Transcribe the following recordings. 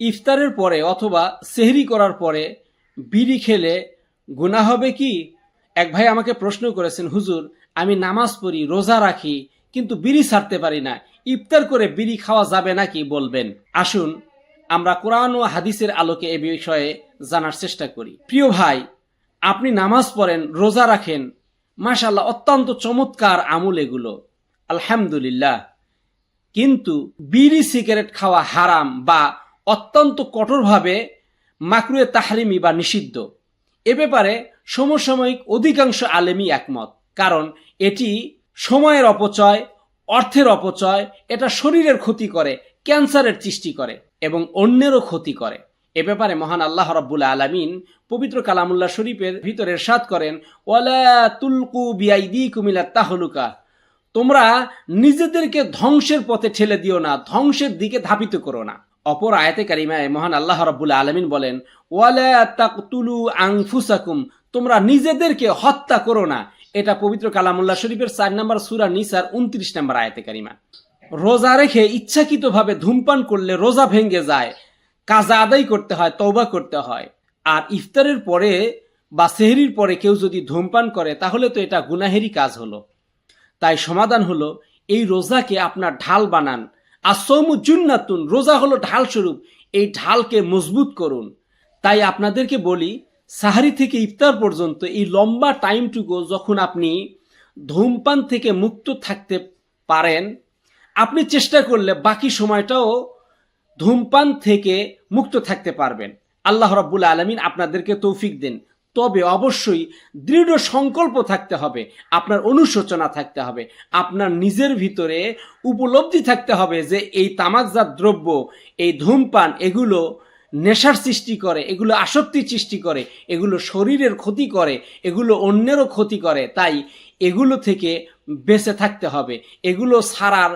ইফতারের পরে অথবা সেহরি করার পরে বিড়ি খেলে গুনাহ হবে কি? এক ভাই আমাকে প্রশ্ন করেছেন, হুজুর আমি নামাজ পড়ি, রোজা রাখি, কিন্তু বিড়ি ছাড়তে পারি না, ইফতার করে বিড়ি খাওয়া যাবে নাকি বলবেন। আসুন আমরা কোরআন ও হাদিসের আলোকে এ বিষয়ে জানার চেষ্টা করি। প্রিয় ভাই, আপনি নামাজ পড়েন, রোজা রাখেন, মাশাআল্লাহ অত্যন্ত চমৎকার আমল এগুলো, আলহামদুলিল্লাহ। কিন্তু বিড়ি সিগারেট খাওয়া হারাম বা অত্যন্ত কঠোরভাবে মাকরুহে তাহরিমি বা নিষিদ্ধ। এ ব্যাপারে সমসাময়িক অধিকাংশ আলেমই একমত, কারণ এটি সময়ের অপচয়, অর্থের অপচয়, এটা শরীরের ক্ষতি করে, ক্যান্সারের সৃষ্টি করে এবং অন্যেরও ক্ষতি করে। এ ব্যাপারে মহান আল্লাহ রাব্বুল আলামিন পবিত্র কালামুল্লাহ শরীফের ভিতরে ইরশাদ করেন, ওয়ালা তুলকু বিআইদিকুম ইলা তাহলুকা, তোমরা নিজেদেরকে ধ্বংসের পথে ঠেলে দিও না, ধ্বংসের দিকে ধাবিত করো না। অপর আয়াতে কারিমায় মহান আল্লাহ রাব্বুল আলামিন বলেন, ওয়ালা তাকতুলু আনফুসাকুম, তোমরা নিজেদেরকে হত্যা করো না। এটা পবিত্র কালামুল্লাহ শরীফের 4 নম্বর সূরা নিসার 29 নম্বর আয়াতে কারিমা। রোজা রেখে ইচ্ছাকৃতভাবে ধূমপান করলে রোজা ভেঙে যায়, কাজা আদায় করতে হয়, তওবা করতে হয়। আর ইফতারের পরে বা সেহরির পরে কেউ যদি ধূমপান করে তাহলে তো এটা গুনাহেরই কাজ হলো। তাই সমাধান হলো, এই রোজাকে আপনার ঢাল বানান। আসৌমু জুন্নাতুন, রোজা হলো ঢাল স্বরূপ, এই ঢালকে মজবুত করুন। তাই আপনাদেরকে বলি, সাহারি থেকে ইফতার পর্যন্ত এই লম্বা টাইমটুকু যখন আপনি ধূমপান থেকে মুক্ত থাকতে পারেন, আপনি চেষ্টা করলে বাকি সময়টাও ধূমপান থেকে মুক্ত থাকতে পারবেন। আল্লাহ রাব্বুল আলামিন আপনাদেরকে তৌফিক দেন। তবে অবশ্যই দৃঢ় সংকল্প থাকতে হবে, আপনার অনুশোচনা থাকতে হবে, আপনার নিজের ভিতরে উপলব্ধি থাকতে হবে যে এই তামাকজাত দ্রব্য, এই ধূমপান, এগুলো নেশার সৃষ্টি করে, এগুলো আসক্তি সৃষ্টি করে, এগুলো শরীরের ক্ষতি করে, এগুলো অন্যেরও ক্ষতি করে। তাই এগুলো থেকে বেঁচে থাকতে হবে। এগুলো ছাড়ার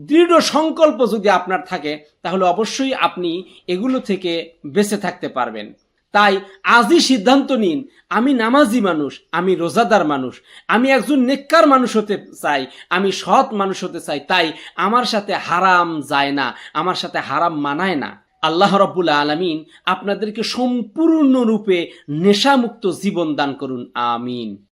দৃঢ় সংকল্প যদি আপনার থাকে তাহলে অবশ্যই আপনি এগুলো থেকে বেঁচে থাকতে পারবেন। তাই আজই সিদ্ধান্ত নিন, আমি নামাজি মানুষ, আমি রোজাদার মানুষ, আমি একজন নেককার মানুষ হতে চাই, আমি সৎ মানুষ হতে চাই। তাই আমার সাথে হারাম যায় না, আমার সাথে হারাম মানায় না। আল্লাহ রাব্বুল আলামিন আপনাদেরকে সম্পূর্ণরূপে নেশামুক্ত জীবন দান করুন, আমিন।